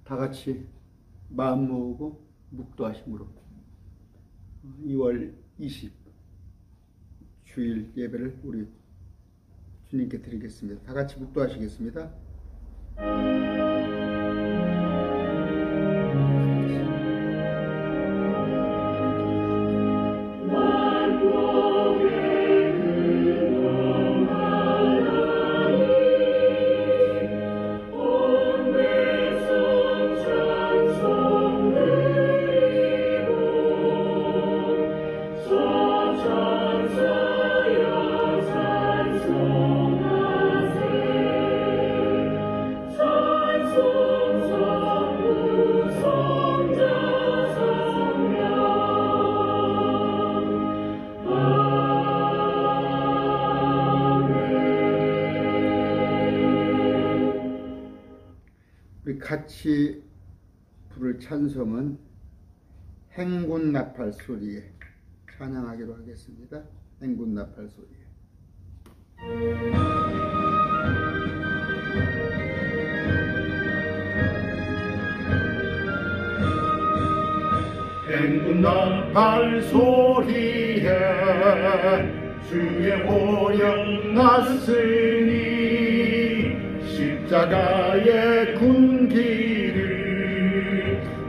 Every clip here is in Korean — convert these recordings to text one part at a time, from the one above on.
다 같이 마음 모으고 묵도하심으로 2월 20 주일 예배를 우리 주님께 드리겠습니다. 다 같이 묵도하시겠습니다. 우리 같이 부를 찬송은 행군 나팔 소리에 찬양하기로 하겠습니다. 행군 나팔 소리에. 행군 나팔 소리에 주의 호령 났으니 십자가의 군기를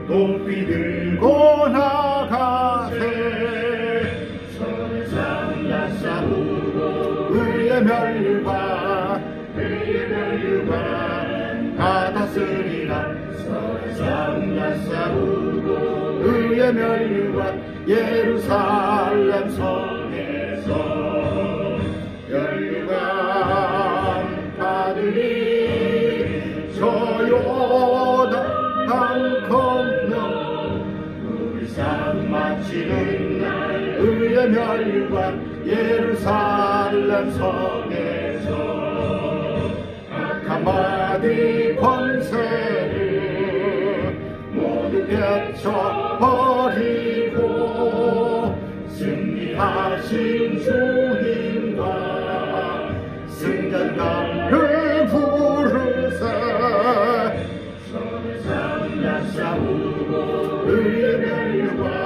높이 들고 나가세. 선상야 싸우고 의의 멸류관 받았으리라. 선상야 싸우고 의의 멸류관 예루살렘 성에서 멸류관 받으리. 저 요단 강 건너 우리 삶 마치는 날 의의 멸류관 예루살렘 성에서 한마디 권세를 모두 펼쳐버리고 승리하신 주님과 승전가를 부르세. 선상야 싸우고 의의 멸류관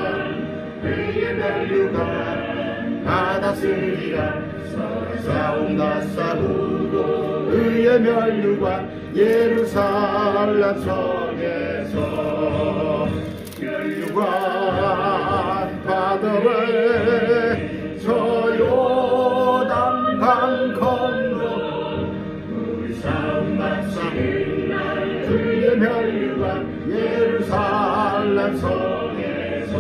받았으리라. 싸움나 싸우고 의의 멸류관 예루살렘 성에서 멸류관 받으래. 저 요단 강 건너 우리 싸움 마치는 날 주의 멸류관 예루살렘 성에서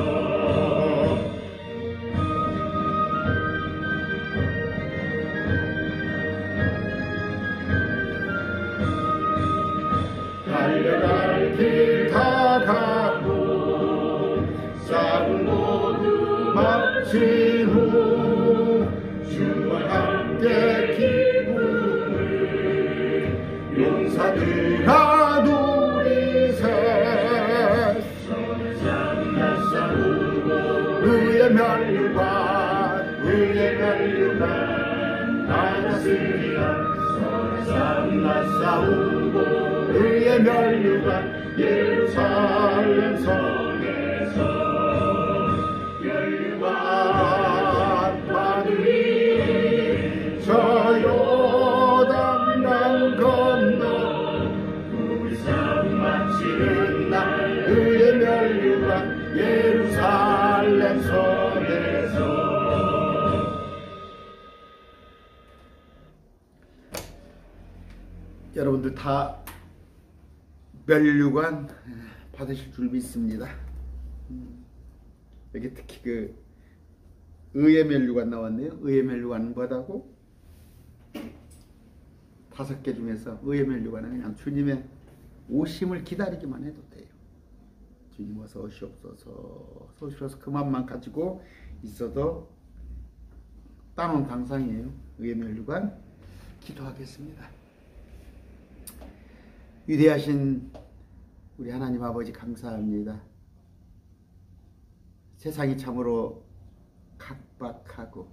달려갈 길 다 가고 싸움 모두 마친 후 주와 함께 기쁨을 용사들아 누리세. 선상야 싸우고 의의 멸류관 받았으리라. 선상야 싸우고 의의 멸류관 예루살렘 성에서 멸류관 받으리. 저 요단 강 건너 우리 삶 마치는 날 의의 멸류관 예루살렘 성에서. 여러분들 다 멸류관 받으실 줄 믿습니다. 여기 특히 그 의의 멸류관 나왔네요. 의의 멸류관은 뭐다고? 5개 중에서 의의 멸류관은 그냥 주님의 오심을 기다리기만 해도 돼요. 주님 와서 오시옵소서, 오시옵소서 그만만 가지고 있어도 따놓은 당상이에요. 의의 멸류관 기도하겠습니다. 위대하신 우리 하나님 아버지 감사합니다. 세상이 참으로 각박하고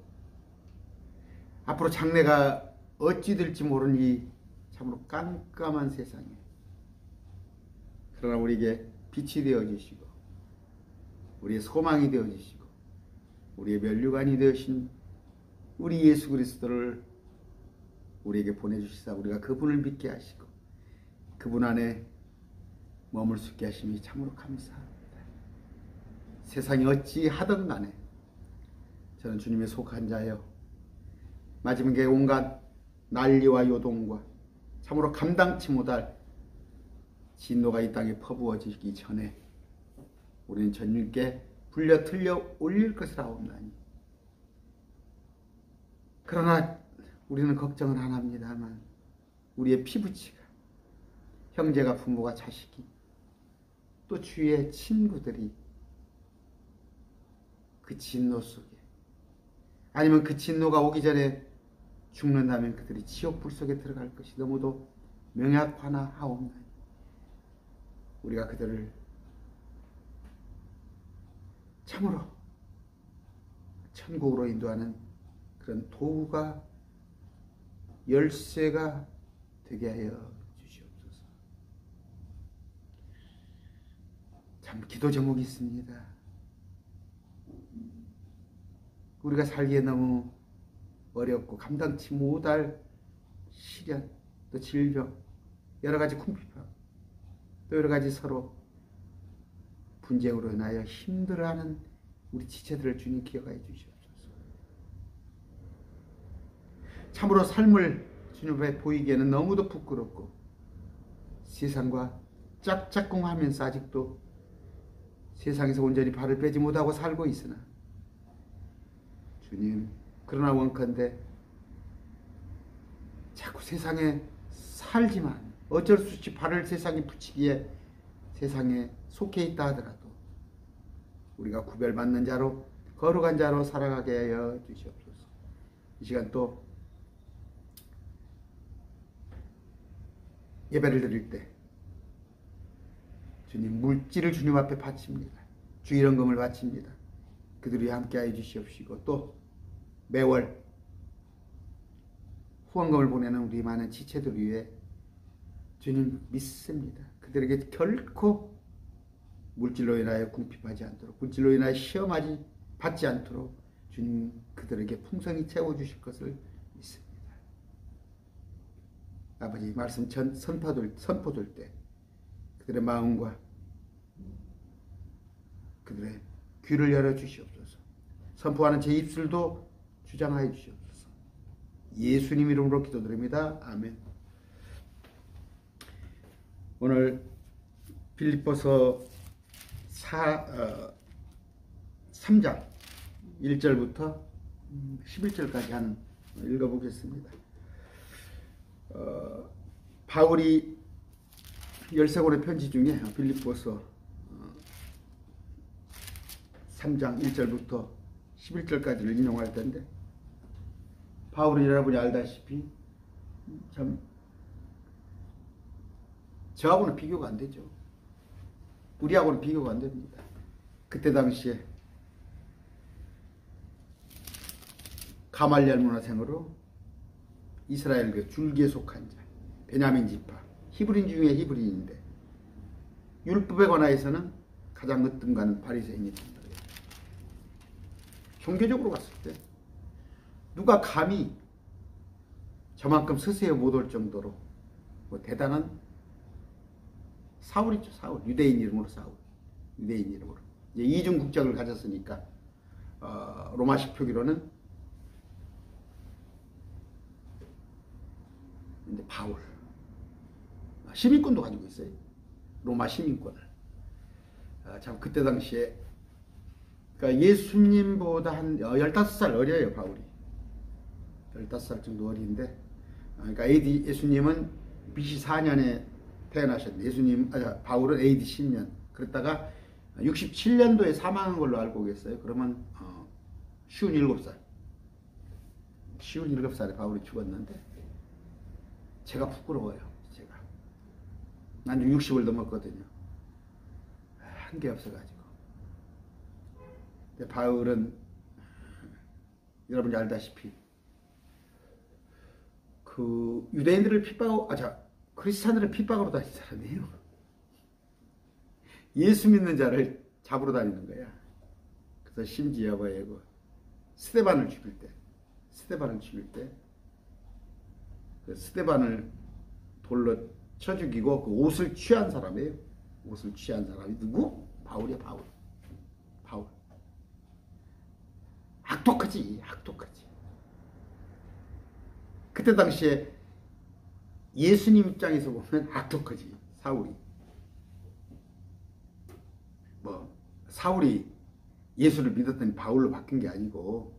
앞으로 장래가 어찌 될지 모르는 이 참으로 깜깜한 세상에 그러나 우리에게 빛이 되어주시고 우리의 소망이 되어주시고 우리의 면류관이 되으신 우리 예수 그리스도를 우리에게 보내주시사 우리가 그분을 믿게 하시고 그분 안에 머물 수 있게 하심이 참으로 감사합니다. 세상이 어찌 하든 간에 저는 주님의 속한 자여 마지막에 온갖 난리와 요동과 참으로 감당치 못할 진노가 이 땅에 퍼부어지기 전에 우리는 전율께 불려 틀려 올릴 것이라옵나니 그러나 우리는 걱정은 안 합니다만 우리의 피부치가 형제가 부모가 자식이 또 주위의 친구들이 그 진노 속에 아니면 그 진노가 오기 전에 죽는다면 그들이 지옥불 속에 들어갈 것이 너무도 명약화나 하옵나니 우리가 그들을 참으로 천국으로 인도하는 그런 도구가 열쇠가 되게 하여 주시옵소서. 참 기도 제목이 있습니다. 우리가 살기에 너무 어렵고 감당치 못할 시련, 또 질병, 여러 가지 궁핍함, 또 여러 가지 서로 분쟁으로 인하여 힘들어하는 우리 지체들을 주님 기억하여 주시옵소서. 참으로 삶을 주님 앞에 보이기에는 너무도 부끄럽고 세상과 짝짝꿍하면서 아직도 세상에서 온전히 발을 빼지 못하고 살고 있으나 주님 그러나 원컨대 자꾸 세상에 살지만 어쩔 수 없이 발을 세상에 붙이기에 세상에 속해 있다 하더라도 우리가 구별받는 자로 거룩한 자로 살아가게 하여 주시옵소서. 이 시간 또 예배를 드릴 때 주님 물질을 주님 앞에 바칩니다. 주일헌금을 바칩니다. 그들이 함께 하여 주시옵시고 또 매월 후원금을 보내는 우리 많은 지체들 위해 주님 믿습니다. 그들에게 결코 물질로 인하여 궁핍하지 않도록 물질로 인하여 시험하지 받지 않도록 주님 그들에게 풍성히 채워주실 것을 믿습니다. 아버지 말씀 선포될 때 그들의 마음과 그들의 귀를 열어주시옵소서. 선포하는 제 입술도 주장하여 주시옵소서. 예수님 이름으로 기도드립니다. 아멘. 오늘 빌립보서 3장 1절부터 11절까지 한 읽어보겠습니다. 바울이 13권의 편지 중에 빌립보서 3장 1절부터 11절까지를 인용할 텐데 바울이 여러분이 알다시피 참 저하고는 비교가 안 되죠. 우리하고는 비교가 안 됩니다. 그때 당시에 가말리엘 문화생으로 이스라엘 그 줄기에 속한 자, 베냐민 지파, 히브리인 중에 히브리인인데 율법에 관하여서는 가장 으뜸가는 바리새인이었습니다. 종교적으로 봤을 때 누가 감히 저만큼 서세에 못 올 정도로 뭐 대단한 사울이죠. 사울. 유대인 이름으로 사울. 유대인 이름으로. 이제 이중 국적을 가졌으니까 로마식 표기로는 이제 바울. 시민권도 가지고 있어요. 로마 시민권을. 참 그때 당시에 그러니까 예수님보다 한 15살 어려요. 바울이. 15살 정도 어린데 그러니까 AD 예수님은 BC 4년에 태어나셨는데 바울은 AD 10년 그랬다가 67년도에 사망한 걸로 알고 계세요. 그러면 57살 57살에 바울이 죽었는데 제가 부끄러워요. 제가 난 60을 넘었거든요. 한 게 없어가지고. 바울은 여러분이 알다시피 그 유대인들을 핍박하고 크리스찬들을 핍박으로 다닌 사람이에요. 예수 믿는 자를 잡으러 다니는 거야. 그래서 심지어 뭐예요? 스데반을 죽일 때 그 스데반을 돌로 쳐 죽이고 그 옷을 취한 사람이에요. 옷을 취한 사람이 누구? 바울이야, 바울. 악독하지. 그때 당시에 예수님 입장에서 보면 악독하지, 사울이. 사울이 예수를 믿었더니 바울로 바뀐 게 아니고,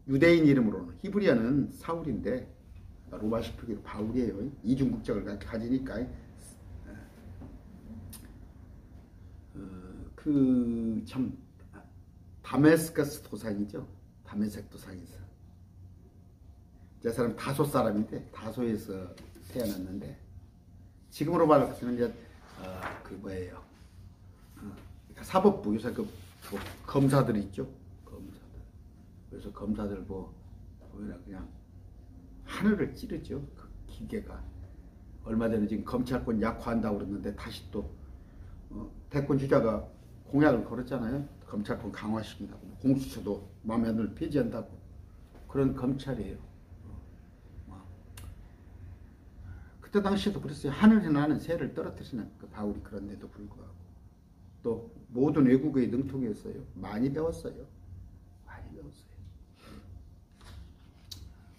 유대인 이름으로는 히브리어는 사울인데 로마식 표기로 바울이에요. 이중 국적을 가지니까. 그 참 다메스커스 도상이죠. 다메섹 도상에서. 저 사람 다소 사람인데 다소에서 태어났는데, 지금으로 말하면 이제 그 뭐예요? 사법부 요새 그 검사들 있죠. 그래서 검사들 보면 그냥 하늘을 찌르죠. 그 기계가. 얼마 전에 지금 검찰권 약화한다고 그러는데 다시 또 대권 주자가 공약을 걸었잖아요. 검찰권 강화시킨다고. 공수처도 마음에 안 들면 폐지한다고. 그런 검찰이에요. 그때 당시에도 그랬어요. 하늘에 나는 새를 떨어뜨리는 그 바울이. 그런데도 불구하고 또 모든 외국어에 능통했어요. 많이 배웠어요.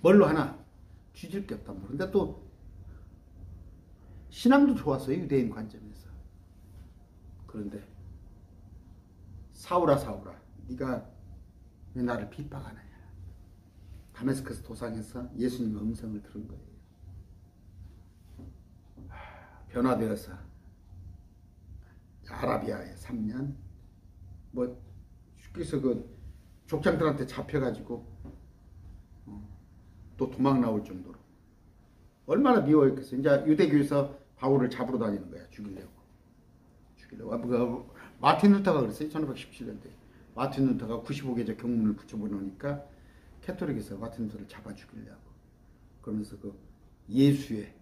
뭘로 하나 뒤질 게 없단 말이에요. 근데 또 신앙도 좋았어요, 유대인 관점에서. 그런데 사울아 네가 왜 나를 핍박하느냐. 다메스커스 도상에서 예수님의 음성을 들은 거예요. 변화되어서 아라비아에 3년, 그래서 그 족장들한테 잡혀가지고 또 도망 나올 정도로 얼마나 미워했겠어요. 이제 유대교에서 바울을 잡으러 다니는 거야. 죽이려고. 마틴 루터가 그랬어요. 1517년대. 마틴 루터가 95개조 경문을 붙여보니까 캐톨릭에서 마틴 루터를 잡아 죽이려고. 그러면서 그 예수의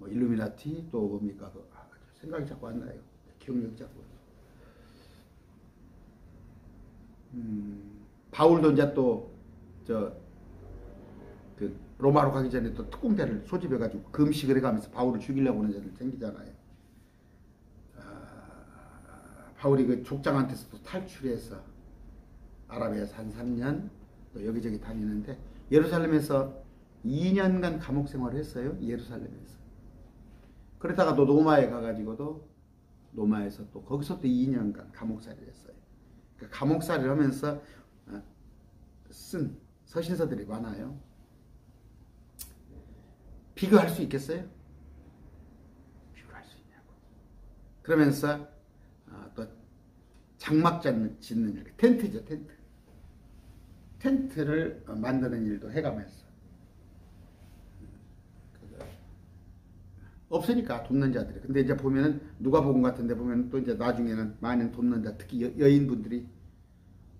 일루미나티 또 뭡니까? 생각이 자꾸 안 나요. 기억력이 자꾸. 바울도 이제 또 그 로마로 가기 전에 또 특공대를 소집해가지고 금식을 해가면서 바울을 죽이려고 하는 자들 생기잖아요. 바울이 그 족장한테서 또 탈출해서 아라비아에서 한 3년 또 여기저기 다니는데, 예루살렘에서 2년간 감옥 생활을 했어요. 예루살렘에서. 그러다가 또 로마에 가가지고도 로마에서 또 거기서 또 2년간 감옥살이를 했어요. 그러니까 감옥살이를 하면서 쓴 서신서들이 많아요. 비교할 수 있겠어요? 비교할 수 있냐고. 그러면서 또 장막 짓는 일, 텐트죠, 텐트. 텐트를 만드는 일도 해가면서. 없으니까 돕는 자들이. 근데 이제 보면은 누가복음 같은 데 보면 또 이제 나중에는 많은 돕는 자, 특히 여인분들이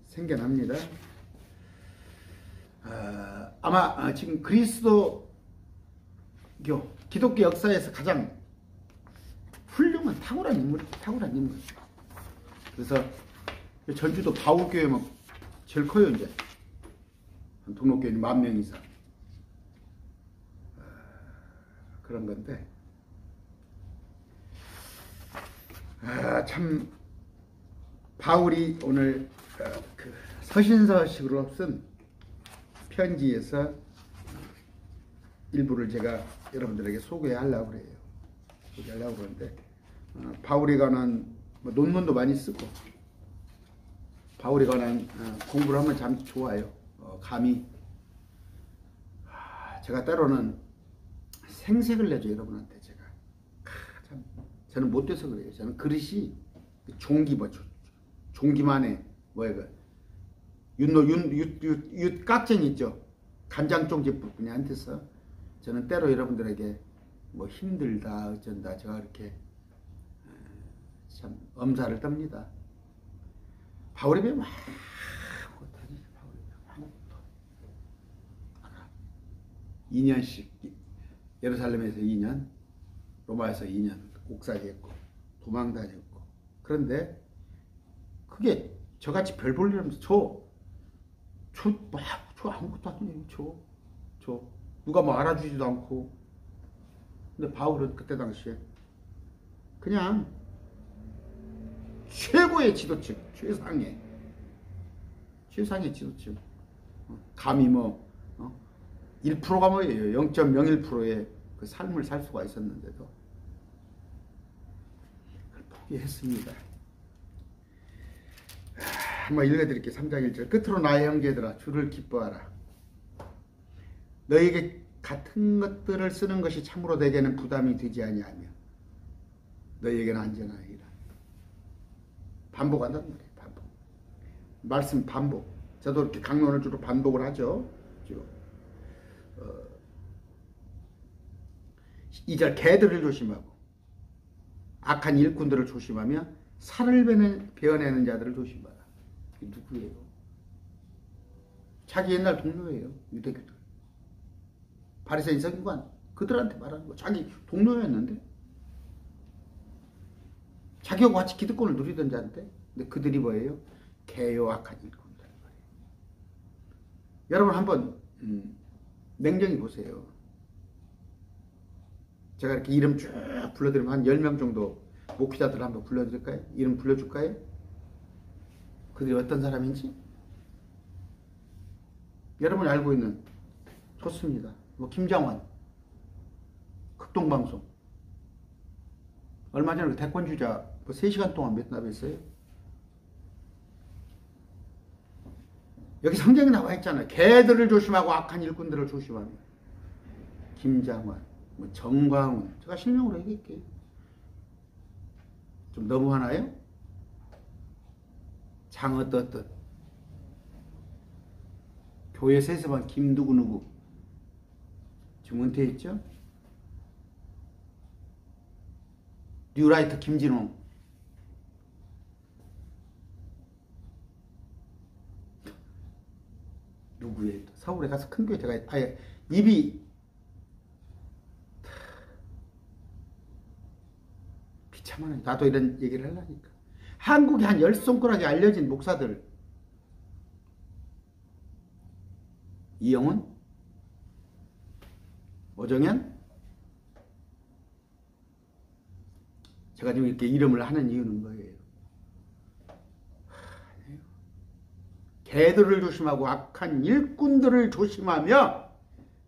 생겨납니다. 아마 지금 그리스도교, 기독교 역사에서 가장 훌륭한 탁월한 인물. 그래서 전주도 바울교회 제일 커요. 이제 등록교인이 10,000명 이상. 그런 건데, 참 바울이 오늘 그 서신서식으로 쓴 편지에서 일부를 제가 여러분들에게 소개하려고 그래요. 소개하려고 그러는데, 바울에 관한 논문도 많이 쓰고, 바울에 관한 공부를 하면 참 좋아요. 감히 제가 때로는 생색을 내죠, 여러분한테. 제가 참 저는 못 돼서 그래요. 저는 그릇이 종기만에 윷 깍쟁이 있죠. 간장종지 부분이 안 돼서 저는 때로 여러분들에게 힘들다 어쩐다 제가 이렇게 참 엄살을 떱니다. 바울이 왜 막 못하니? 2년씩 예루살렘에서 2년, 로마에서 2년 옥살이했고 도망 다녔고. 그런데 그게 저같이 별 볼 일 없면서 저 아무것도 아니에요. 저 누가 뭐 알아주지도 않고. 근데 바울은 그때 당시에 그냥 최고의 지도층, 최상의 지도층. 감히 뭐 1%가 뭐예요? 0.01%의 그 삶을 살 수가 있었는데도 그걸 포기했습니다. 한번 읽어드릴게요. 3장 1절. 끝으로 나의 형제들아 주를 기뻐하라. 너에게 같은 것들을 쓰는 것이 참으로 내게는 부담이 되지 아니하며 너에게는 안전하리라. 반복한단 말이에요. 반복. 말씀 반복. 저도 이렇게 강론을 주로 반복을 하죠. 2절 개들을 조심하고 악한 일꾼들을 조심하며 살을 베어내는 자들을 조심하라. 이게 누구예요? 자기 옛날 동료예요. 유대교들. 바리새인 서기관 그들한테 말하는 거. 자기 동료였는데 자기하고 같이 기득권을 누리던 자인데 근데 그들이 뭐예요? 개요 악한 일꾼들. 여러분 한번 냉정히 보세요. 제가 이렇게 이름 쭉 불러드리면 한 10명 정도 목회자들 한번 불러드릴까요? 이름 불러줄까요? 그들이 어떤 사람인지? 여러분이 알고 있는 좋습니다. 뭐 김장환 극동방송 얼마 전에 그 대권주자 뭐 3시간 동안 몇납했어요? 여기 성경에 나와 있잖아요. 개들을 조심하고 악한 일꾼들을 조심하며. 김장환, 뭐 정광훈, 제가 실명으로 얘기할게요. 좀 너무하나요? 장어떠떠 교회 세서반 김누구누구 지금 은퇴했죠? 뉴라이트 김진홍 누구예요? 서울에 가서 큰 교회 제가 아예 입이 비참하네. 나도 이런 얘기를 하려니까. 한국에 한 10손가락에 알려진 목사들. 이영훈, 오정현. 제가 지금 이렇게 이름을 하는 이유는 뭐예요? 개들을 조심하고 악한 일꾼들을 조심하며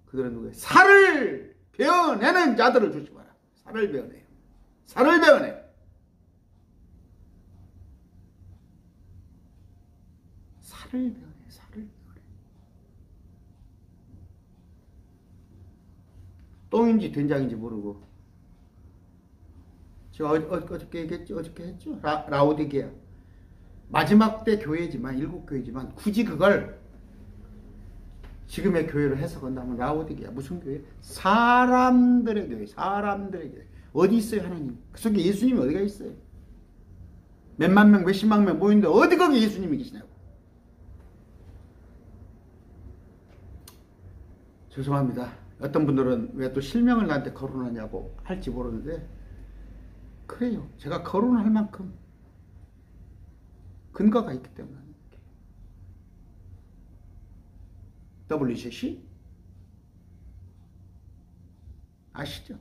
그들은 누구예요? 살을 베어내는 자들을 조심하라. 살을 베어내요. 살을 베어내. 살을 베어내. 살을 베어내. 똥인지 된장인지 모르고 제가 어저께 얘기했죠? 어저께 했죠? 라오디게아 마지막 때 교회지만 7교회지만 굳이 그걸 지금의 교회로 해석한다면 라오디게아 무슨 교회? 사람들의 교회. 사람들의 교회. 어디 있어요 하나님? 그 속에 예수님이 어디가 있어요? 몇만 명 몇십만 명 모이는데 어디 거기 예수님이 계시냐고. 죄송합니다. 어떤 분들은 왜 또 실명을 나한테 거론하냐고 할지 모르는데 그래요. 제가 거론할 만큼 근거가 있기 때문에. WCC? 아시죠?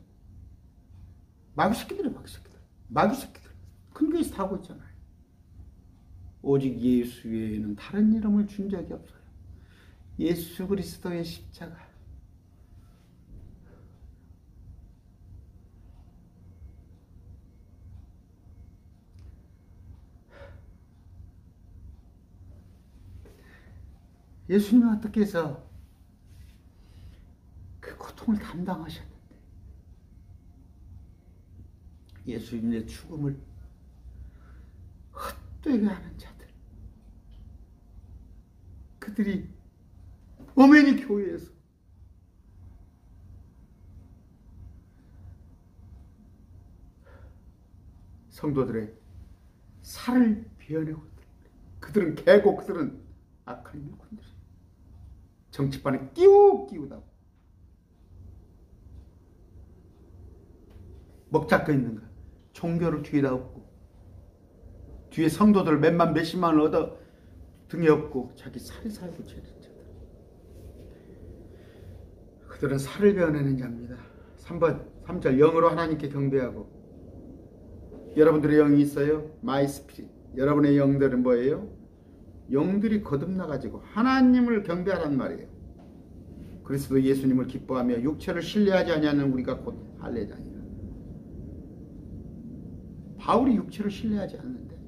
마귀새끼들이에요. 마귀새끼들. 마귀새끼들. 큰 교회에서 다 하고 있잖아요. 오직 예수 외에는 다른 이름을 준 적이 없어요. 예수 그리스도의 십자가. 예수님은 어떻게 해서 그 고통을 담당하셨는데 예수님의 죽음을 헛되게 하는 자들, 그들이 어머니 교회에서 성도들의 살을 베어내고 그들은 개고 그들은 악한 일꾼들 정치판에 끼우다고 먹잡고 있는 거야. 종교를 뒤에다 업고 뒤에 성도들 몇만 몇십만을 얻어 등에 업고 자기 살이 살고 죄를 져요. 그들은 살을 베어내는 자입니다. 3절 영으로 하나님께 경배하고. 여러분들의 영이 있어요? 마이 스피릿. 여러분의 영들은 뭐예요? 영들이 거듭나가지고 하나님을 경배하란 말이에요. 그리스도 예수님을 기뻐하며 육체를 신뢰하지 아니하는 우리가 곧 할례자니라. 바울이 육체를 신뢰하지 않는데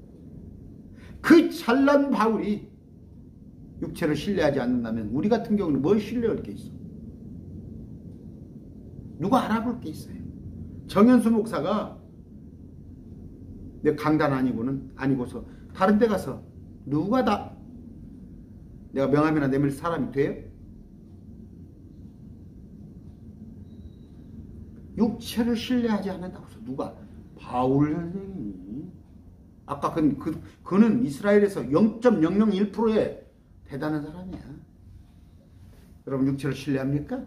그 잘난 바울이 육체를 신뢰하지 않는다면 우리 같은 경우는 뭘 신뢰할 게 있어? 누가 알아볼 게 있어요? 정현수 목사가 내 강단 아니고서 다른 데 가서 누가 다 내가 명함이나 내밀 사람이 돼요? 육체를 신뢰하지 않는다고 해서 누가? 바울 선생이. 아까 그는 이스라엘에서 0.001%의 대단한 사람이야. 여러분 육체를 신뢰합니까?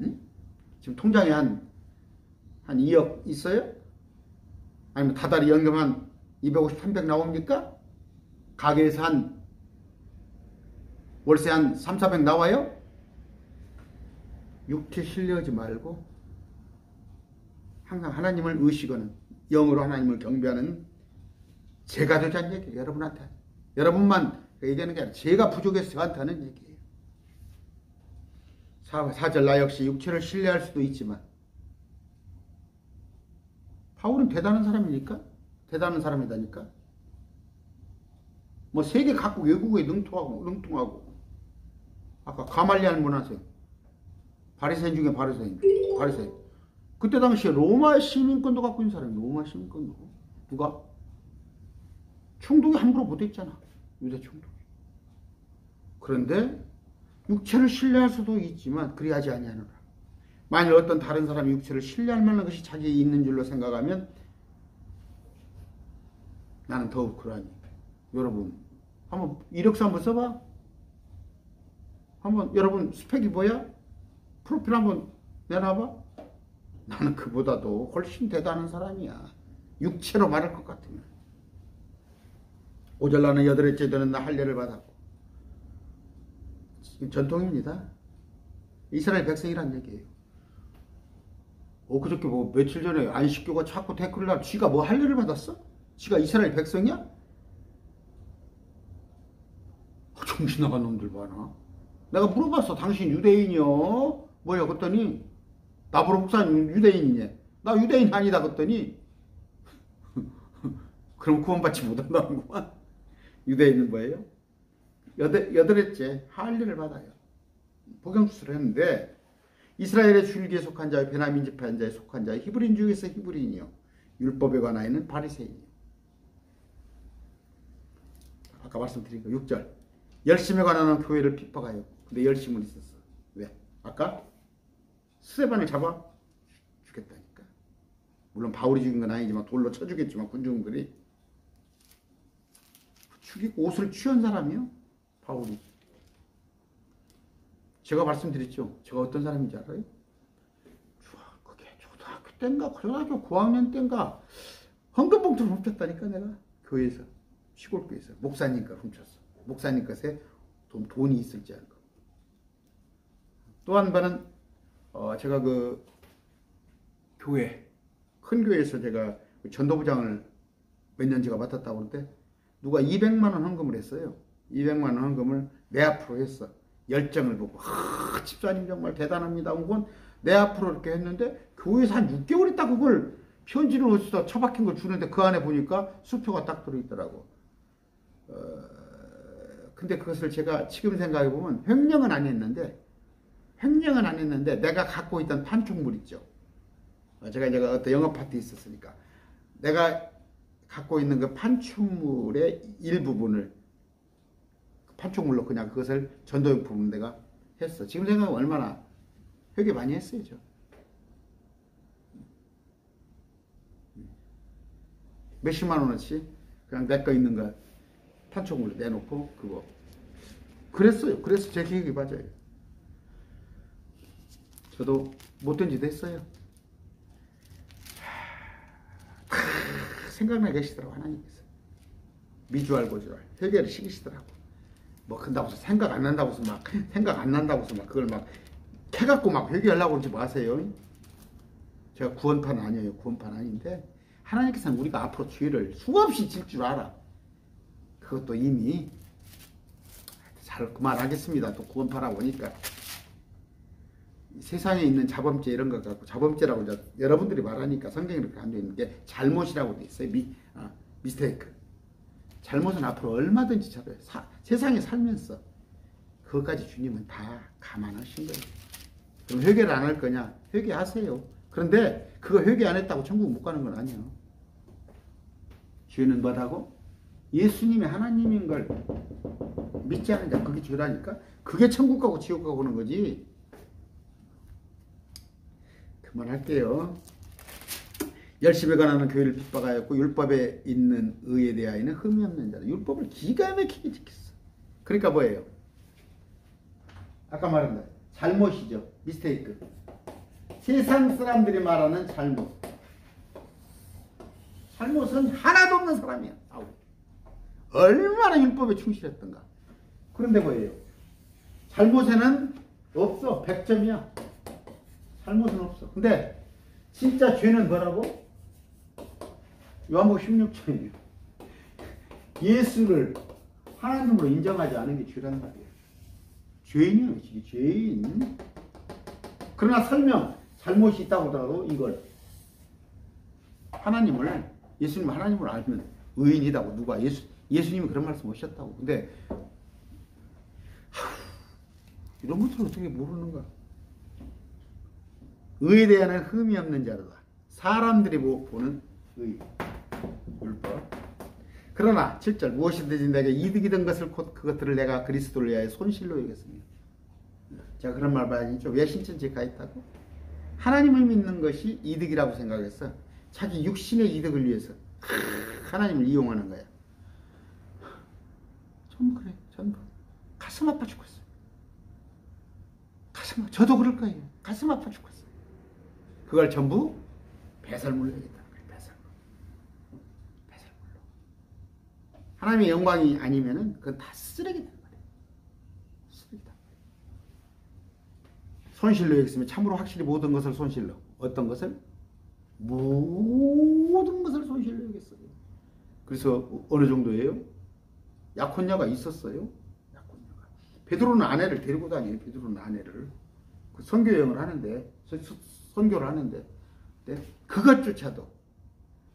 응? 지금 통장에 한 2억 있어요? 아니면 다달이 연금 한 250, 300 나옵니까? 가게에서 월세 한 3, 400 나와요? 육체 신뢰하지 말고 항상 하나님을 의식하는 영으로 하나님을 경배하는 제가 되자는 얘기예요. 여러분한테. 여러분만 얘기하는 게 아니라 제가 부족해서 저한테 하는 얘기예요. 4절 나 역시 육체를 신뢰할 수도 있지만 바울은 대단한 사람이니까? 대단한 사람이다니까? 뭐 세계 각국 외국에 능통하고 아까 가말리알 문화생 바리새인 중에 바리새인 그때 당시에 로마 시민권도 갖고 있는 사람이 로마 시민권도 누가? 총독이 함부로 못했잖아. 유대 총독이. 그런데 육체를 신뢰할 수도 있지만 그리하지 아니하노라. 만일 어떤 다른 사람이 육체를 신뢰할 만한 것이 자기에 있는 줄로 생각하면 나는 더욱 그러하니. 여러분 한번 이력서 한번 써봐. 한번 여러분 스펙이 뭐야? 프로필 한번 내놔봐. 나는 그보다도 훨씬 대단한 사람이야. 육체로 말할 것 같으면. 5절 나는 여덟째 되는 날 할례를 받았고. 전통입니다. 이스라엘 백성이란 얘기예요. 그저께 뭐 며칠 전에 안식교가 자꾸 댓글을 날 쥐가 뭐 할례를 받았어? 쥐가 이스라엘 백성이야? 정신 나간 놈들 봐나. 내가 물어봤어. 당신 유대인이요? 뭐야? 그랬더니 나보러 목사님 유대인이냐? 나 유대인 아니다 그랬더니 그럼 구원받지 못한다는구만. 유대인은 뭐예요? 여덟째 할례를 받아요. 복용수술을 했는데 이스라엘의 줄기에 속한 자의 베냐민 지파의 자에 속한 자의 히브리인 중에서 히브리인이요 율법에 관하여는 바리새인이요. 아까 말씀드린 거 6절 열심에 관한 교회를 핍박하여. 근데 열심은 있었어. 왜? 아까 스데반을 잡아 죽였다니까. 물론 바울이 죽인 건 아니지만 돌로 쳐 죽였지만 군중들이 죽이고 옷을 취한 사람이요 바울이. 제가 말씀드렸죠. 제가 어떤 사람인지 알아요? 그게 초등학교 때인가 고등학교 9학년 때인가 헌금봉투를 훔쳤다니까 내가. 교회에서 시골교회에서 목사님 걸 훔쳤어. 목사님 것에 돈이 있을지 알고. 또 한 번은 제가 그 교회 큰 교회에서 제가 전도부장을 몇 년 제가 맡았다고 그러는데 누가 200만 원 헌금을 했어요. 200만 원 헌금을 내 앞으로 했어. 열정을 보고 집사님 정말 대단합니다. 그건 내 앞으로 이렇게 했는데 교회에서 한 6개월 있다 그걸 편지를 어디서 처박힌 걸 주는데 그 안에 보니까 수표가 딱 들어있더라고. 근데 그것을 제가 지금 생각해 보면 횡령은 안 했는데 내가 갖고 있던 판촉물 있죠. 제가 이제 어떤 영업 파티 있었으니까 내가 갖고 있는 그 판촉물의 일부분을 판촉물로 그냥 그것을 전도용품으로 내가 했어. 지금 생각하면 얼마나 회개 많이 했어요. 저. 몇십만 원어치 그냥 내 거 있는 거 판촉물로 내놓고 그거 그랬어요. 그래서 제 기억이 맞아요. 저도 못된 짓 했어요. 생각나게 하시더라고 하나님께서. 미주알고주알 회개를 시키시더라고. 뭐 근다고 해서 생각 안 난다고 해서 막 생각 안 난다고 해서 막 그걸 막 해갖고 막 회개하려고 그러지 마세요. 제가 구원판 아니에요. 구원판 아닌데 하나님께서는 우리가 앞으로 죄를 수없이 질 줄 알아. 그것도 이미 잘 그만하겠습니다. 또 구원파라고 오니까 세상에 있는 자범죄 이런 것 갖고 자범죄라고 이제 여러분들이 말하니까 성경에 그렇게 안 되어 있는 게 잘못이라고 돼 있어요. 미스테이크. 잘못은 앞으로 얼마든지 잡아요. 세상에 살면서 그것까지 주님은 다 감안하신 거예요. 그럼 회개를 안 할 거냐? 회개하세요. 그런데 그거 회개 안 했다고 천국 못 가는 건 아니에요. 죄는 뭐라고? 예수님이 하나님인 걸 믿지 않는 자, 그게 죄라니까? 그게 천국 가고 지옥 가고 오는 거지. 그만할게요. 열심히 관하는 교회를 핍박하였고 율법에 있는 의에 대하여는 흠이 없는 자라. 율법을 기가 막히게 지켰어. 그러니까 뭐예요? 아까 말한 거 잘못이죠. 미스테이크. 세상 사람들이 말하는 잘못. 잘못은 하나도 없는 사람이야. 얼마나 율법에 충실했던가. 그런데 뭐예요? 잘못에는 없어. 100점이야. 잘못은 없어. 근데 진짜 죄는 뭐라고? 요한복음 16장이에요. 예수를 하나님으로 인정하지 않은 게 죄란 말이에요. 죄인이에요. 이게 죄인. 그러나 설령 잘못이 있다고 하더라도 이걸 하나님을 예수님 하나님을 알면 의인이다고 누가 예수님이 그런 말씀 하셨다고. 근데 이런 것들을 어떻게 모르는가? 의에 대한 흠이 없는 자로다. 사람들이 보는 의. 율법. 그러나 7절 무엇이든지 내게 이득이 된 것을 곧 그것들을 내가 그리스도를 위하여 손실로 여겼습니다. 제가 그런 말 많이 좀 외신천지에 가 있다고? 하나님을 믿는 것이 이득이라고 생각해서 자기 육신의 이득을 위해서 하나님을 이용하는 거야. 전부 그래. 전부. 가슴 아파 죽겠어요. 저도 그럴 거예요. 가슴 아파 죽겠어요. 그걸 전부 배설물로 하겠다는 거예요. 배설물로. 하나님의 영광이 아니면은 그건 다 쓰레기다 말이에요. 쓰레기다. 손실로 여겼으면 참으로 확실히 모든 것을 손실로. 어떤 것을? 모든 것을 손실로 여겼어요. 그래서 어느 정도예요? 약혼녀가 있었어요. 약혼녀가. 베드로는 아내를 데리고 다녀요. 베드로는 아내를. 그 선교 여행을 하는데 선교를 하는데 그것조차도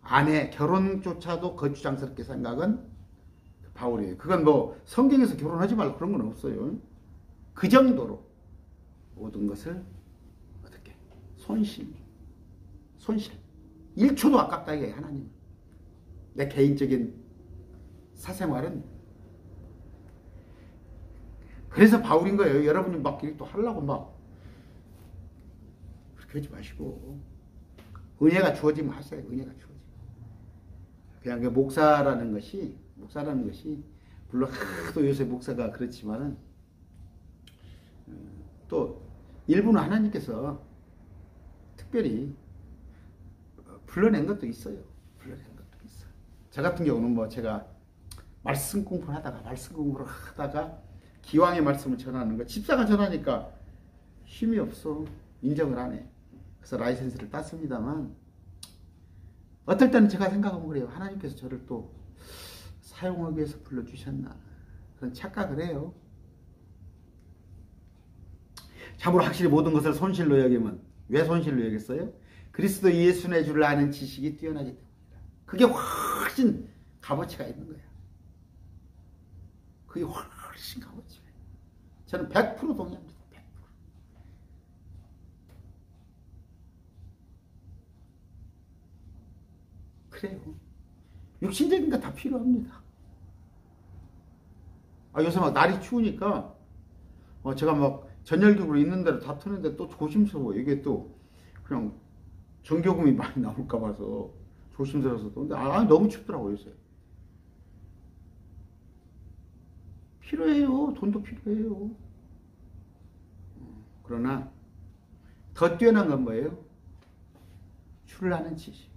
아내 결혼조차도 거추장스럽게 생각은 바울이에요. 그건 뭐 성경에서 결혼하지 말고 그런 건 없어요. 그 정도로 모든 것을 어떻게 손실 1초도 아깝다 이게 하나님. 내 개인적인 사생활은 그래서 바울인 거예요. 여러분이 막 또 하려고 막 그렇게 하지 마시고 은혜가 주어지면 하세요. 은혜가 주어지면. 그냥 그 목사라는 것이 물론 또 요새 목사가 그렇지만은 또 일부는 하나님께서 특별히 불러낸 것도 있어요. 저 같은 경우는 뭐 제가 말씀 공부를 하다가 기왕의 말씀을 전하는 거 집사가 전하니까 힘이 없어. 인정을 안 해. 그래서 라이센스를 땄습니다만 어떨 때는 제가 생각하면 그래요. 하나님께서 저를 또 사용하기 위해서 불러주셨나 그런 착각을 해요. 참으로 확실히 모든 것을 손실로 여기면 왜 손실로 여겼어요? 그리스도 예수의 줄을 아는 지식이 뛰어나기 때문이다. 그게 훨씬 값어치가 있는 거야. 그게 훨씬 값어치가 있는 거야. 저는 100% 동의합니다. 100%. 그래요. 육신적인 거 다 필요합니다. 요새 막 날이 추우니까 제가 막 전열기구로 있는 대로 다 트는데 또 조심스러워. 이게 또 그냥 전교금이 많이 나올까 봐서 조심스러워서 또. 근데 너무 춥더라고요 요새. 필요해요. 돈도 필요해요. 그러나 더 뛰어난 건 뭐예요? 주를 아는 지식.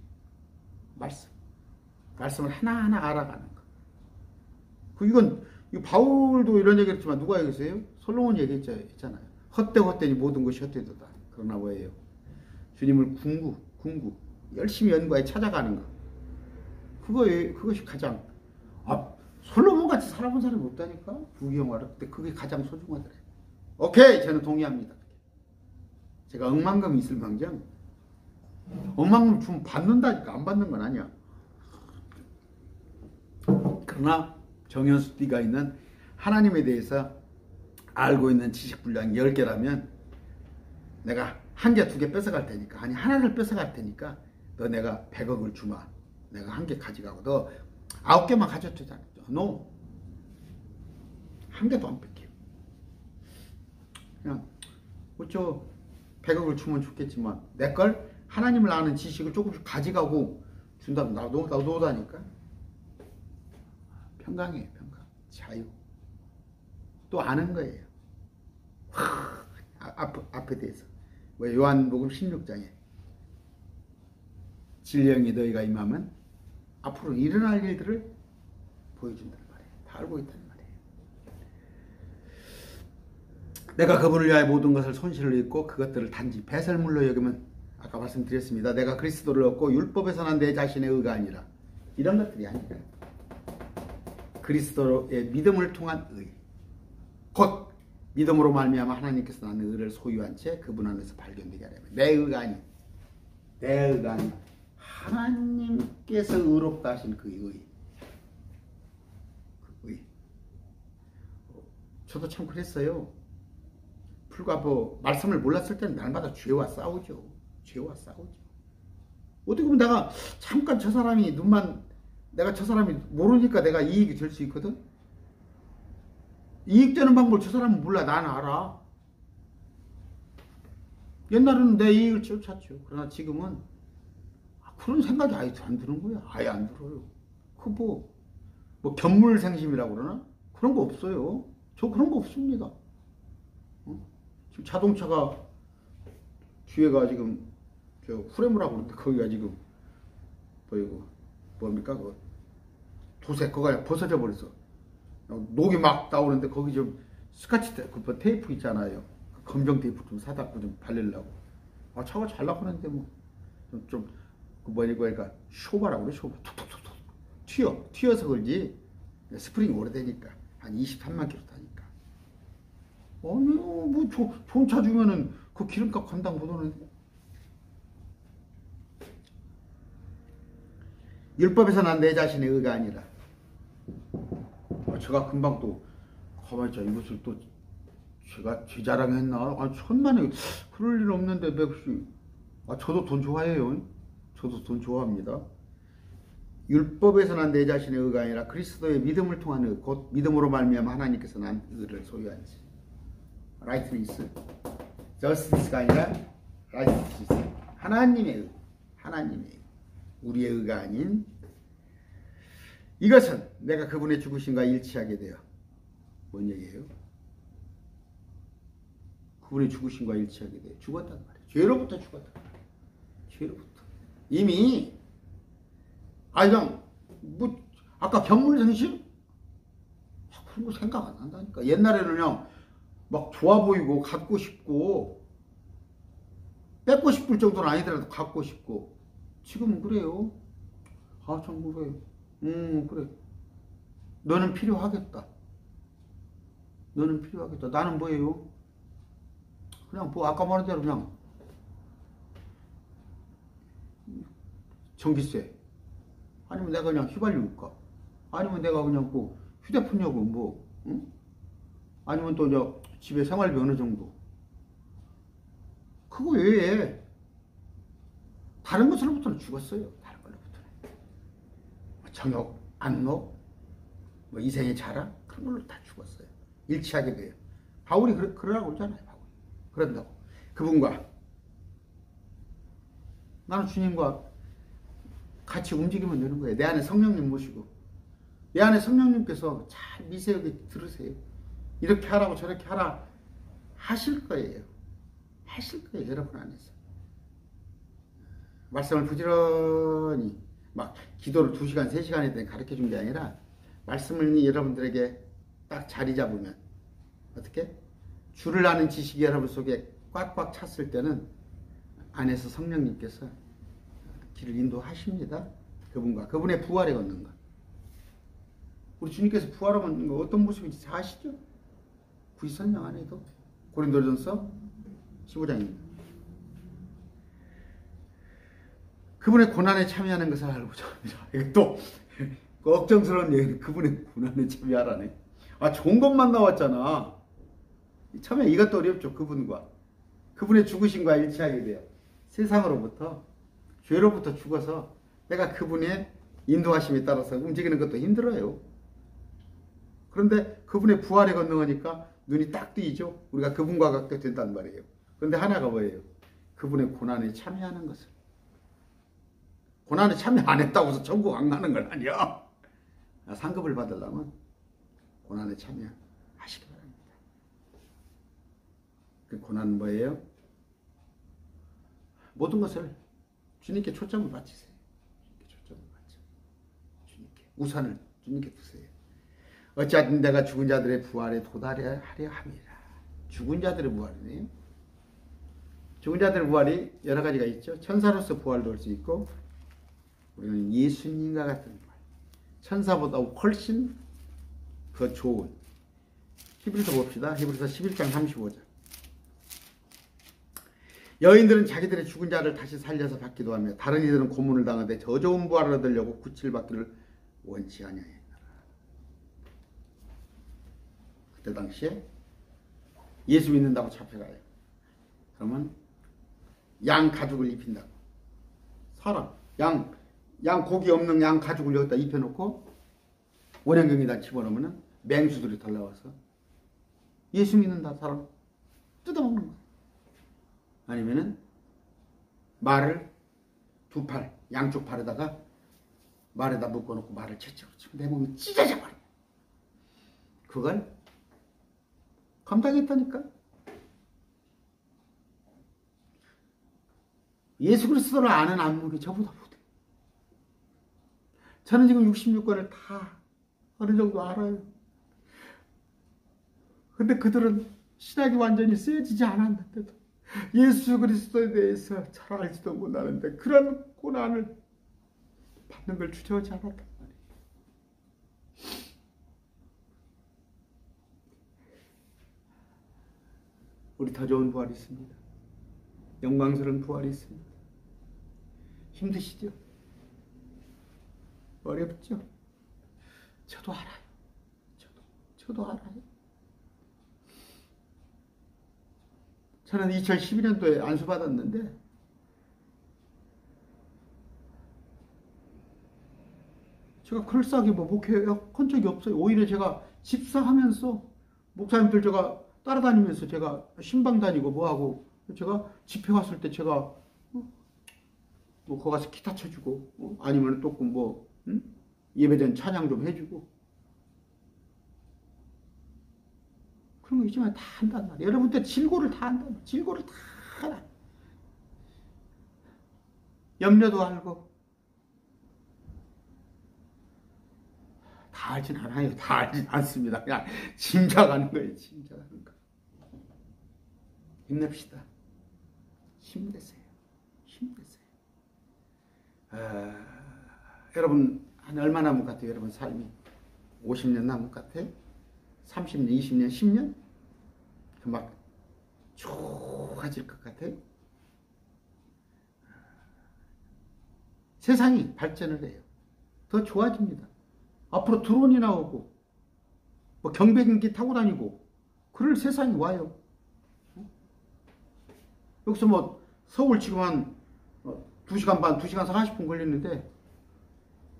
말씀. 말씀을 하나하나 알아가는 거. 이건 바울도 이런 얘기 했지만 누가 얘기했어요? 솔로몬이 얘기했잖아요. 헛되니 모든 것이 헛되도다. 그러나 뭐예요? 주님을 궁구 열심히 연구해 찾아가는 거. 그것이 가장 솔로몬 같이 살아본 사람이 없다니까. 부귀영화를. 근데 그게 가장 소중하더래. 오케이, 저는 동의합니다. 제가 억만금이 있을 망정 억만금 좀 받는다니까. 안 받는 건 아니야. 그러나 정현수띠가 있는 하나님에 대해서 알고 있는 지식 분량이 10개라면 내가 1개, 2개 뺏어갈 테니까, 아니 하나를 뺏어갈 테니까 너 내가 100억을 주마. 내가 1개 가져가고 너 9개만 가져도 되잖아. No. 1개도 안 뺏겨. 그냥 어쩌 100억을 주면 좋겠지만 내 걸 하나님을 아는 지식을 조금씩 가져가고 준다면 나도다니까. 평강이에요. 평강. 자유. 또 아는 거예요. 앞에 대해서. 왜 요한복음 16장에 진령이 너희가 임하면 앞으로 일어날 일들을 보여준단 말이에요. 다 알고 있단 말이에요. 내가 그분을 위하여 모든 것을 손실을 입고 그것들을 단지 배설물로 여기면 아까 말씀드렸습니다. 내가 그리스도를 얻고 율법에서 난 내 자신의 의가 아니라 이런 것들이 아니라 그리스도의 믿음을 통한 의, 곧 믿음으로 말미암아 하나님께서 나는 의를 소유한 채 그분 안에서 발견되게 하려면 내 의가 아닌 하나님께서 의롭다 하신 그 의. 저도 참 그랬어요. 불과 말씀을 몰랐을 때는 날마다 죄와 싸우죠. 어떻게 보면 내가 잠깐 저 사람이 내가 저 사람이 모르니까 내가 이익이 될 수 있거든. 이익되는 방법을 저 사람은 몰라. 나는 알아. 옛날에는 내 이익을 쫓았죠. 그러나 지금은 그런 생각이 아예 안 드는 거야. 아예 안 들어요. 뭐 견물생심이라고 그러나? 그런 거 없어요. 저 그런 거 없습니다. 지금 자동차가 뒤에가 지금 후레모라고 그러는데 거기가 지금 뭡니까? 도색 그거 벗어져 버렸어. 녹이 막 나오는데 거기 좀 스카치 테이프 있잖아요. 검정 테이프 좀 사다 좀 발리려고. 차가 잘 나가는데 그러니까 쇼바라고 그래. 쇼바 툭툭툭툭 튀어서 그런지 스프링이 오래되니까 한 23만 킬로 타니까. 아니 좋은 차 주면은 그 기름값 감당 못하는데. 율법에서 난 내 자신의 의가 아니라. 제가 금방 또 가만히 있자. 이것을 또 제가 제 자랑했나? 천만에 그럴 일 없는데 맥시. 저도 돈 좋아해요. 저도 돈 좋아합니다. 율법에서 난 내 자신의 의가 아니라 그리스도의 믿음을 통한 의, 곧 믿음으로 말미암아 하나님께서 난 의를 소유한지. rightness, justice가 아니라 righteousness. 하나님의 의, 우리의 의가 아닌. 이것은 내가 그분의 죽으심과 일치하게 되어. 뭔 얘기예요? 그분의 죽으심과 일치하게 되어 죽었단 말이에요. 죄로부터 죽었단 말이에요. 죄로부터. 이미 그냥 아까 견물생심? 그런 거 생각 안 난다니까. 옛날에는 그냥 막 좋아 보이고 갖고 싶고 뺏고 싶을 정도는 아니더라도 갖고 싶고. 지금은 그래요. 참 그래. 그래. 너는 필요하겠다. 나는 뭐예요? 그냥 아까 말한 대로 그냥 전기세. 아니면 내가 그냥 휘발유일까? 아니면 내가 그냥 휴대폰 요금 응? 아니면 또 집에 생활비 어느 정도. 그거 외에 다른 것으로부터는 죽었어요. 다른 걸로부터는. 정욕, 안목, 이생의 자랑 그런 걸로 다 죽었어요. 일치하게 돼요. 바울이 그러라고 그러잖아요. 바울이. 그런다고. 그분과 나는 주님과 같이 움직이면 되는 거예요. 내 안에 성령님 모시고. 내 안에 성령님께서 잘 미세하게 들으세요. 이렇게 하라고 저렇게 하라 하실 거예요. 여러분 안에서. 말씀을 부지런히 막 기도를 2시간, 3시간 했더니 가르쳐 준 게 아니라 말씀을 여러분들에게 딱 자리 잡으면 어떻게? 줄을 아는 지식이 여러분 속에 꽉꽉 찼을 때는 안에서 성령님께서 길을 인도하십니다. 그분의 부활에 걷는 것. 우리 주님께서 부활에 걷는 거 어떤 모습인지 잘 아시죠? 굳이 설명 안 해도. 고린도전서 15장입니다. 그분의 고난에 참여하는 것을 알고자 합니다. 이게 또 걱정스러운 얘기는 그분의 고난에 참여하라네. 아, 좋은 것만 나왔잖아. 참여 이것도 어렵죠. 그분의 죽으심과 일치하게 돼요. 세상으로부터, 죄로부터 죽어서 내가 그분의 인도하심에 따라서 움직이는 것도 힘들어요. 그런데 그분의 부활에 걷는 눈이 딱 뜨이죠. 우리가 그분과 같게 된단 말이에요. 그런데 하나가 뭐예요? 그분의 고난에 참여하는 것을. 고난에 참여 안 했다고 해서 천국 안 가는 건 아니야. 상급을 받으려면 고난에 참여하시기 바랍니다. 그 고난은 뭐예요? 모든 것을 주님께 초점을 바치세요. 주님께. 우선을 주님께 두세요. 어찌하든 내가 죽은 자들의 부활에 도달하려 함이라. 죽은 자들의 부활이네요. 죽은 자들의 부활이 여러 가지가 있죠. 천사로서 부활도 할 수 있고, 우리는 예수님과 같은 부활. 천사보다 훨씬 더 좋은. 히브리서 봅시다. 히브리서 11장 35절. 여인들은 자기들의 죽은 자를 다시 살려서 받기도 하며 다른 이들은 고문을 당하되 더 좋은 부활을 얻으려고 구칠받기를 원치 아니하였노라. 그때 당시에 예수 믿는다고 잡혀가요. 그러면 양 가죽을 입힌다고. 사람, 양 고기 없는 양 가죽을 여기다 입혀놓고 원형경에다 집어넣으면 맹수들이 덜 나와서 예수 믿는다 사람 뜯어먹는 거야. 아니면은 말을 두 팔, 양쪽 팔에다가 말에다 묶어놓고 말을 채찍으로 치면 내 몸이 찢어져 버려. 그걸 감당했다니까. 예수 그리스도를 아는 안목이 저보다 못해. 저는 지금 66권을 다 어느 정도 알아요. 근데 그들은 신학이 완전히 쓰여지지 않았는데도 예수 그리스도에 대해서 잘 알지도 못하는데 그런 고난을 받는 걸 주저하지 않았단 말이에요. 우리 더 좋은 부활이 있습니다. 영광스러운 부활이 있습니다. 힘드시죠? 어렵죠? 저도 알아요. 저도 알아요. 저는 2012년도에 안수받았는데 제가 그럴싸하게 목회한 적이 없어요. 오히려 제가 집사하면서 목사님들 제가 따라다니면서 제가 신방 다니고 뭐하고 제가 집회 갔을 때 제가 뭐 거기 가서 기타 쳐주고 아니면 또 뭐 예배전 찬양 좀 해주고 그런 거 있지만 다 한단 말이에요. 여러분들 질고를 다 한단 말이에요. 질고를 다 알아. 염려도 알고 다 알진 않아요. 다 알진 않습니다. 그냥 짐작하는 거예요. 짐작하는 거. 힘냅시다. 힘내세요. 힘내세요. 여러분 한 얼마 남은 것 같아요? 여러분 삶이 50년 남은 것 같아요? 30년, 20년, 10년? 막 좋아질 것 같아요? 세상이 발전을 해요. 더 좋아집니다. 앞으로 드론이 나오고 뭐 경비행기 타고 다니고 그럴 세상이 와요. 여기서 뭐 서울 지금 한 2시간 반, 2시간 40분 걸리는데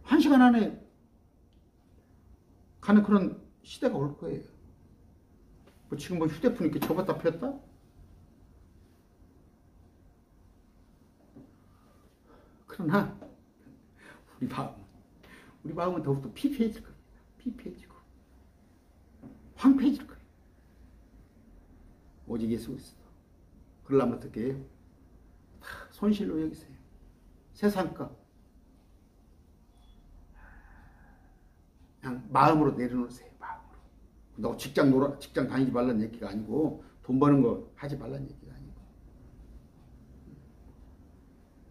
1시간 안에 가는 그런 시대가 올 거예요. 뭐 지금 뭐 휴대폰 이렇게 접었다 폈다? 그러나 우리 마음은 더욱더 피폐해질 겁니다. 피폐해지고 황폐해질 거예요. 오직 예수 그리스도. 그러려면 어떻게 해요? 다 손실로 여기세요. 세상 것, 마음으로 내려놓으세요. 마음으로. 너 직장 다니지 말라는 얘기가 아니고 돈 버는 거 하지 말라는 얘기가 아니고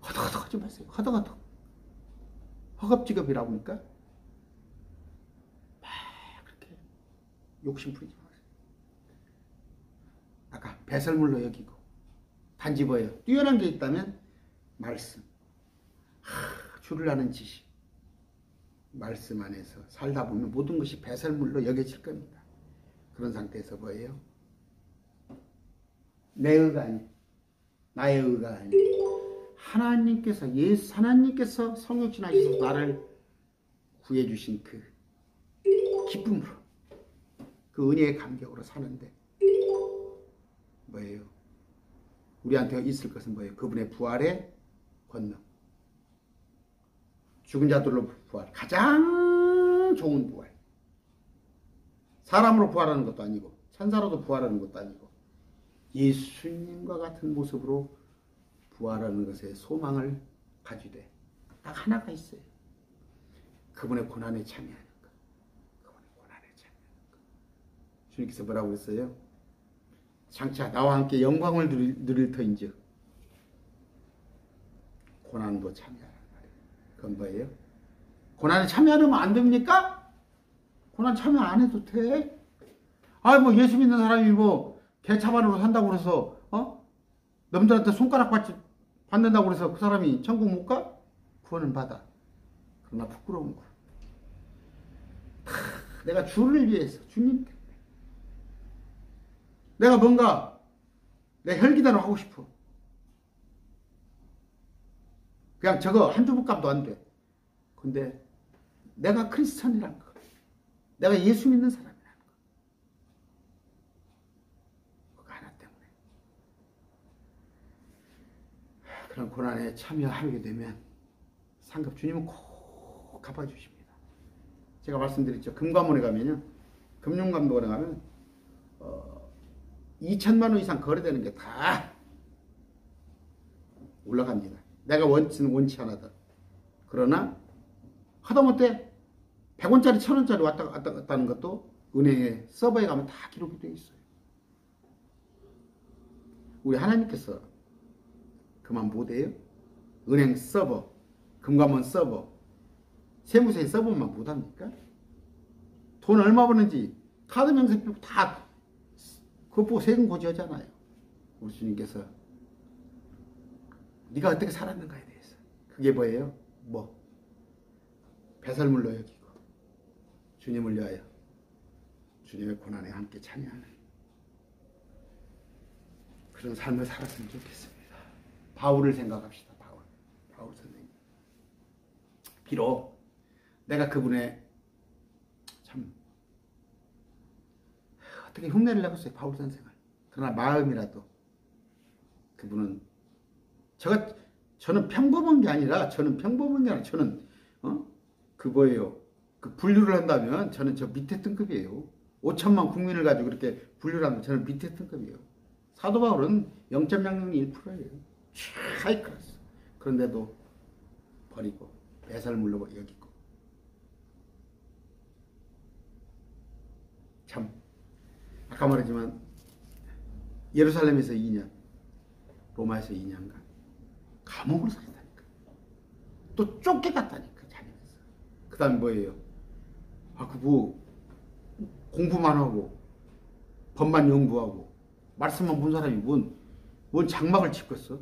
허덕허덕 하지 마세요. 허덕허덕. 허겁지겁이라고 하니까 막 그렇게 욕심 부리지 마세요. 아까 배설물로 여기고 단지 뭐예요? 뛰어난 게 있다면 말씀. 줄을 아는 지식. 말씀 안에서 살다 보면 모든 것이 배설물로 여겨질 겁니다. 그런 상태에서 뭐예요? 내 의가 아니에요. 나의 의가 아니에요. 하나님께서 성육신 하셔서 나를 구해주신 그 기쁨으로, 그 은혜의 감격으로 사는데 뭐예요? 우리한테 있을 것은 뭐예요? 그분의 부활의 권능. 죽은 자들로 부활. 가장 좋은 부활. 사람으로 부활하는 것도 아니고 천사로도 부활하는 것도 아니고 예수님과 같은 모습으로 부활하는 것에 소망을 가지되 딱 하나가 있어요. 그분의 고난에 참여하는 것. 그분의 고난에 참여하는 것. 주님께서 뭐라고 했어요? 장차 나와 함께 영광을 누릴 터인즉 고난도 참여하라. 그건 뭐예요? 고난에 참여하면 안 됩니까? 고난 참여 안 해도 돼. 뭐 예수 믿는 사람이 뭐 개차반으로 산다고 그래서 남들한테 손가락 받는다고 그래서 그 사람이 천국 못 가? 구원은 받아. 그러나 부끄러운 거. 내가 주를 위해서, 주님 때문에. 내가 뭔가 내 혈기대로 하고 싶어. 그냥 저거 한 주먹값도 안 돼. 근데 내가 크리스천이라는 거. 내가 예수 믿는 사람이라는 거. 그거 하나 때문에. 그런 고난에 참여하게 되면 상급 주님은 꼭 갚아주십니다. 제가 말씀드렸죠. 금감원에 가면요. 금융감독원에 가면 2천만 원 이상 거래되는 게 다 올라갑니다. 내가 원치 않아도. 그러나 하다못해 100원짜리 1000원짜리 왔다 갔다 하는 것도 은행에 서버에 가면 다 기록이 되어 있어요. 우리 하나님께서 그만 못해요? 은행 서버, 금감원 서버, 세무서의 서버만 못합니까? 돈 얼마 버는지 카드 명세표 다 그거 보고 세금 고지하잖아요. 우리 주님께서 네가 어떻게 살았는가에 대해서. 그게 뭐예요? 배설물로 여기고 주님을 위하여 주님의 고난에 함께 참여하는 그런 삶을 살았으면 좋겠습니다. 바울을 생각합시다. 바울 선생님. 비록 내가 그분의 참 어떻게 흉내를 내겠어요. 바울 선생을. 그러나 마음이라도 그분은 저는 평범한 게 아니라 저는 그 분류를 한다면 저는 저 밑에 등급이에요. 5천만 국민을 가지고 그렇게 분류를 하면 저는 밑에 등급이에요. 사도 바울은 0.001%예요. 하이 클래스. 그런데도 버리고 배설물로 여기고 참 아까 말했지만 예루살렘에서 2년, 로마에서 2년간 감옥을 살았다니까. 또 쫓겨갔다니까, 자기에서. 그 다음에 뭐예요? 공부만 하고, 법만 연구하고, 말씀만 본 사람이 뭔 장막을 짓겠어?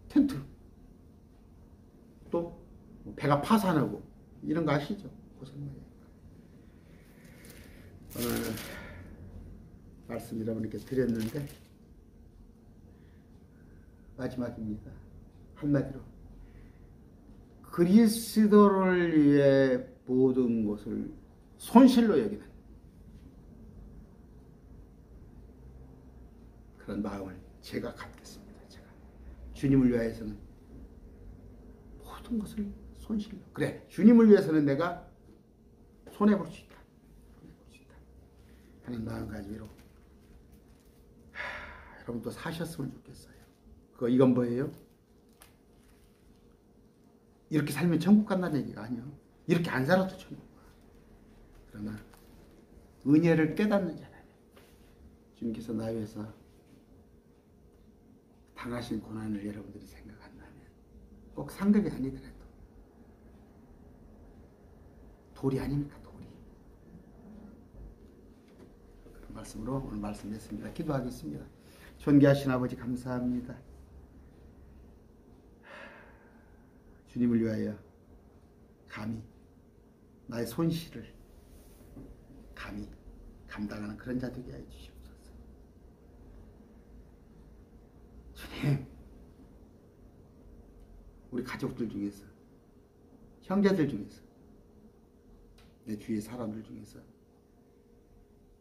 텐트. 또, 배가 파산하고, 이런 거 아시죠? 무슨 말이에요? 오늘 말씀 여러분께 드렸는데, 마지막입니다. 한마디로 그리스도를 위해 모든 것을 손실로 여기는 그런 마음을 제가 갖겠습니다. 제가 주님을 위해서는 모든 것을 손실로. 그래, 주님을 위해서는 내가 손해볼 수 있다. 하는 마음가짐으로 여러분도 사셨으면 좋겠어요. 이건 뭐예요? 이렇게 살면 천국 간다는 얘기가 아니에요. 이렇게 안 살아도 천국 가. 그러나 은혜를 깨닫는 자라면 주님께서 나에 위해서 당하신 고난을 여러분들이 생각한다면 꼭 상급이 아니더라도 돌이 아닙니까? 돌이. 그런 말씀으로 오늘 말씀했습니다. 기도하겠습니다. 존귀하신 아버지 감사합니다. 주님을 위하여 감히 나의 손실을 감히 감당하는 그런 자 되게 하여 주시옵소서. 주님, 우리 가족들 중에서, 형제들 중에서, 내 주위의 사람들 중에서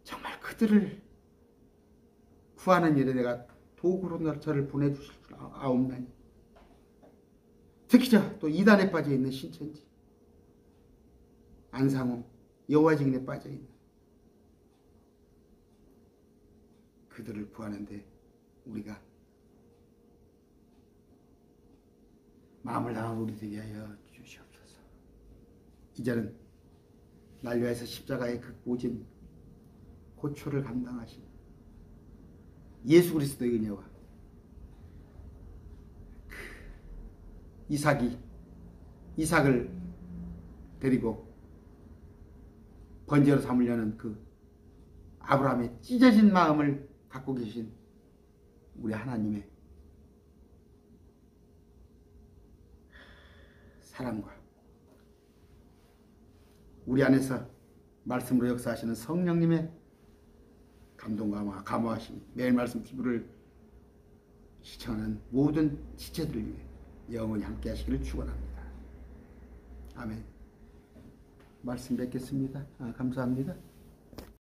정말 그들을 구하는 일에 내가 도구로 저를 보내주실 줄 아옵나니, 특히 또 이단에 빠져있는 신천지, 안상호, 여호와 증인에 빠져있는 그들을 구하는데 우리가 마음을 다한 우리 되게 하여 주시옵소서. 이제는 날 위하여서 십자가의 그 모진 고초를 감당하신 예수 그리스도의 은혜와 이삭을 데리고 번제로 삼으려는 그 아브라함의 찢어진 마음을 갖고 계신 우리 하나님의 사랑과 우리 안에서 말씀으로 역사하시는 성령님의 감동과 감화하심, 매일 말씀 TV를 시청하는 모든 지체들을 위해 영원히 함께 하시기를 축원합니다. 아멘. 말씀 뵙겠습니다. 감사합니다.